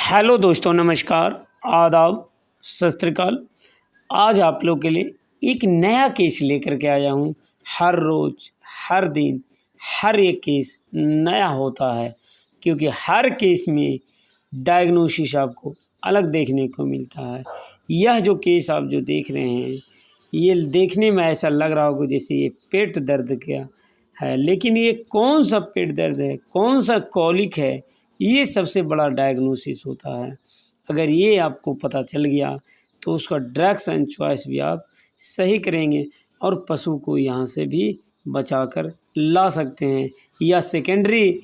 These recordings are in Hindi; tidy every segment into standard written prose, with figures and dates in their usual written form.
हेलो दोस्तों, नमस्कार, आदाब, सत श्री अकाल। आज आप लोग के लिए एक नया केस लेकर के आया हूँ। हर रोज़, हर दिन, हर एक केस नया होता है, क्योंकि हर केस में डायग्नोसिस आपको अलग देखने को मिलता है। यह जो केस आप जो देख रहे हैं, ये देखने में ऐसा लग रहा होगा जैसे ये पेट दर्द का है, लेकिन ये कौन सा पेट दर्द है, कौन सा कॉलिक है, ये सबसे बड़ा डायग्नोसिस होता है। अगर ये आपको पता चल गया तो उसका ड्रग्स एंड चॉइस भी आप सही करेंगे और पशु को यहाँ से भी बचाकर ला सकते हैं, या सेकेंडरी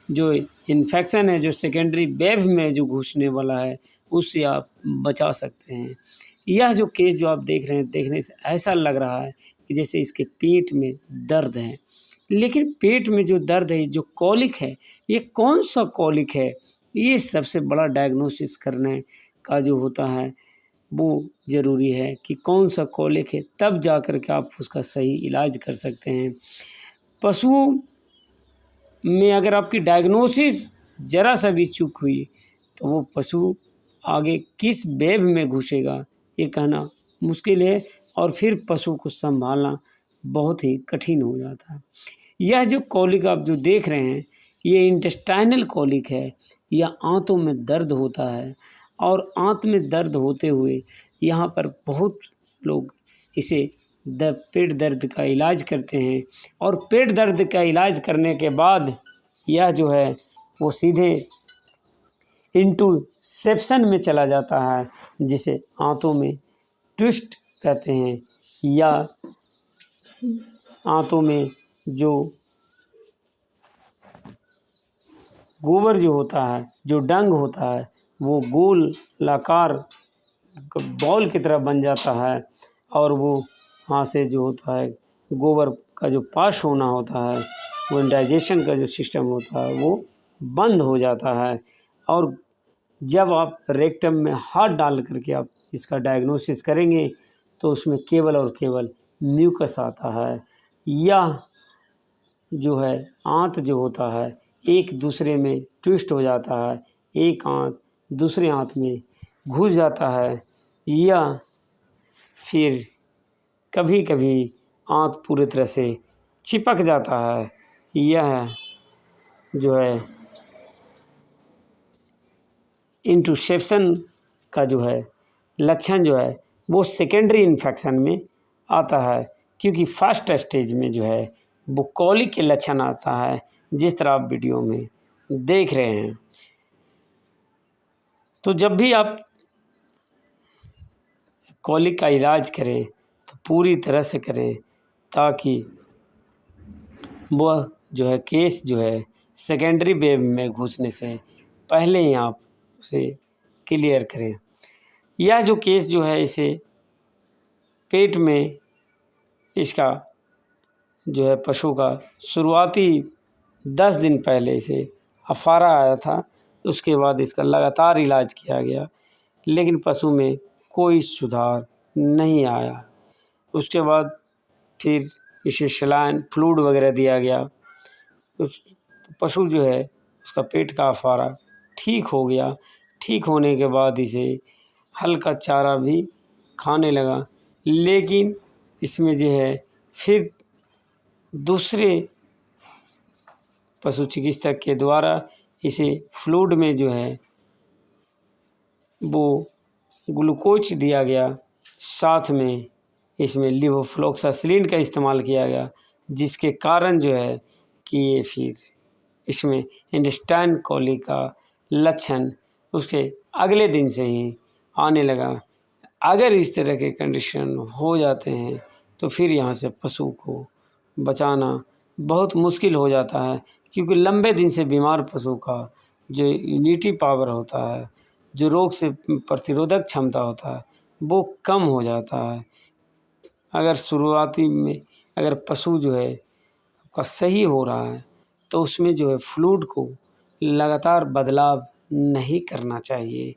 जो इन्फेक्शन है, जो सेकेंडरी वेव में जो घुसने वाला है, उससे आप बचा सकते हैं। यह जो केस जो आप देख रहे हैं, देखने से ऐसा लग रहा है कि जैसे इसके पेट में दर्द है, लेकिन पेट में जो दर्द है, जो कॉलिक है, ये कौन सा कॉलिक है, ये सबसे बड़ा डायग्नोसिस करने का जो होता है वो ज़रूरी है कि कौन सा कॉलिक है, तब जा कर के आप उसका सही इलाज कर सकते हैं। पशु में अगर आपकी डायग्नोसिस ज़रा सा भी चूक हुई तो वो पशु आगे किस वेव में घुसेगा ये कहना मुश्किल है, और फिर पशु को संभालना बहुत ही कठिन हो जाता है। यह जो कॉलिक आप जो देख रहे हैं, ये इंटेस्टाइनल कॉलिक है। यह आंतों में दर्द होता है, और आंत में दर्द होते हुए यहाँ पर बहुत लोग इसे पेट दर्द का इलाज करते हैं, और पेट दर्द का इलाज करने के बाद यह जो है वो सीधे इंटूसेप्शन में चला जाता है, जिसे आंतों में ट्विस्ट कहते हैं, या आंतों में जो गोबर जो होता है, जो डंग होता है, वो गोलाकार बॉल की तरह बन जाता है, और वो वहाँ से जो होता है गोबर का जो पास होना होता है, वो डाइजेशन का जो सिस्टम होता है वो बंद हो जाता है। और जब आप रेक्टम में हाथ डाल करके आप इसका डायग्नोसिस करेंगे तो उसमें केवल और केवल म्यूकस आता है, या जो है आंत जो होता है एक दूसरे में ट्विस्ट हो जाता है, एक आंत दूसरे आंत में घुस जाता है, या फिर कभी कभी आंत पूरी तरह से चिपक जाता है। यह जो है इंटूसेप्शन का जो है लक्षण जो है वो सेकेंडरी इन्फेक्शन में आता है, क्योंकि फर्स्ट स्टेज में जो है वो कॉलिक के लक्षण आता है, जिस तरह आप वीडियो में देख रहे हैं। तो जब भी आप कॉलिक का इलाज करें तो पूरी तरह से करें, ताकि वह जो है केस जो है सेकेंडरी वेव में घुसने से पहले ही आप उसे क्लियर करें। यह जो केस जो है इसे पेट में इसका जो है पशु का शुरुआती 10 दिन पहले इसे अफारा आया था, उसके बाद इसका लगातार इलाज किया गया, लेकिन पशु में कोई सुधार नहीं आया। उसके बाद फिर इसे सलाइन फ्लूइड वगैरह दिया गया। उस पशु जो है उसका पेट का अफारा ठीक हो गया। ठीक होने के बाद इसे हल्का चारा भी खाने लगा, लेकिन इसमें जो है फिर दूसरे पशु चिकित्सक के द्वारा इसे फ्लूइड में जो है वो ग्लूकोज दिया गया, साथ में इसमें लिवोफ्लोक्सासिलिन का इस्तेमाल किया गया, जिसके कारण जो है कि ये फिर इसमें इंटेस्टाइन कॉलिक का लक्षण उसके अगले दिन से ही आने लगा। अगर इस तरह के कंडीशन हो जाते हैं तो फिर यहाँ से पशु को बचाना बहुत मुश्किल हो जाता है, क्योंकि लंबे दिन से बीमार पशु का जो इम्यूनिटी पावर होता है, जो रोग से प्रतिरोधक क्षमता होता है, वो कम हो जाता है। अगर शुरुआती में अगर पशु जो है आपका सही हो रहा है तो उसमें जो है फ्लूइड को लगातार बदलाव नहीं करना चाहिए,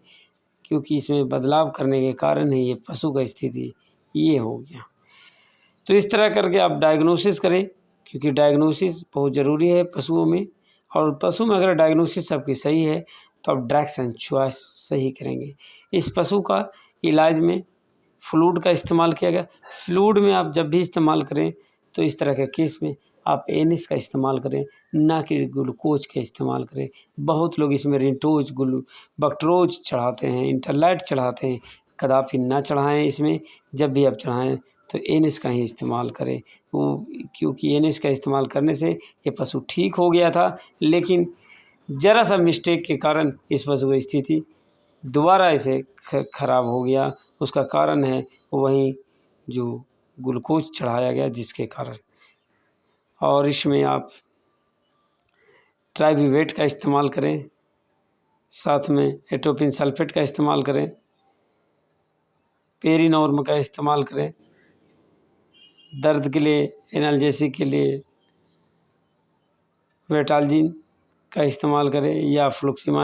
क्योंकि इसमें बदलाव करने के कारण ही ये पशु का स्थिति ये हो गया। तो इस तरह करके आप डायग्नोसिस करें, क्योंकि डायग्नोसिस बहुत ज़रूरी है पशुओं में, और पशु में अगर डायग्नोसिस आपकी सही है तो आप ड्रग्स एंड चॉइस सही करेंगे। इस पशु का इलाज में फ्लूइड का इस्तेमाल किया गया। फ्लूइड में आप जब भी इस्तेमाल करें तो इस तरह के केस में आप एनिस का इस्तेमाल करें, ना कि ग्लूकोज का इस्तेमाल करें। बहुत लोग इसमें रिंटोज बक्ट्रोज चढ़ाते हैं, इंटरलैट चढ़ाते हैं, कदापि ना चढ़ाएं। इसमें जब भी आप चढ़ाएं तो एनिस का ही इस्तेमाल करें। वो क्योंकि एनिस का इस्तेमाल करने से ये पशु ठीक हो गया था, लेकिन ज़रा सा मिस्टेक के कारण इस पशु की स्थिति दोबारा ऐसे खराब हो गया। उसका कारण है वही जो ग्लूकोज चढ़ाया गया जिसके कारण। और इसमें आप ट्राइब्यूवेट का इस्तेमाल करें, साथ में एट्रोपिन सल्फेट का इस्तेमाल करें, पेरीनॉर्म का इस्तेमाल करें, दर्द के लिए एनाल्जेसिक के लिए वेटाल्जिन का इस्तेमाल करें या फ्लुक्सिमाइन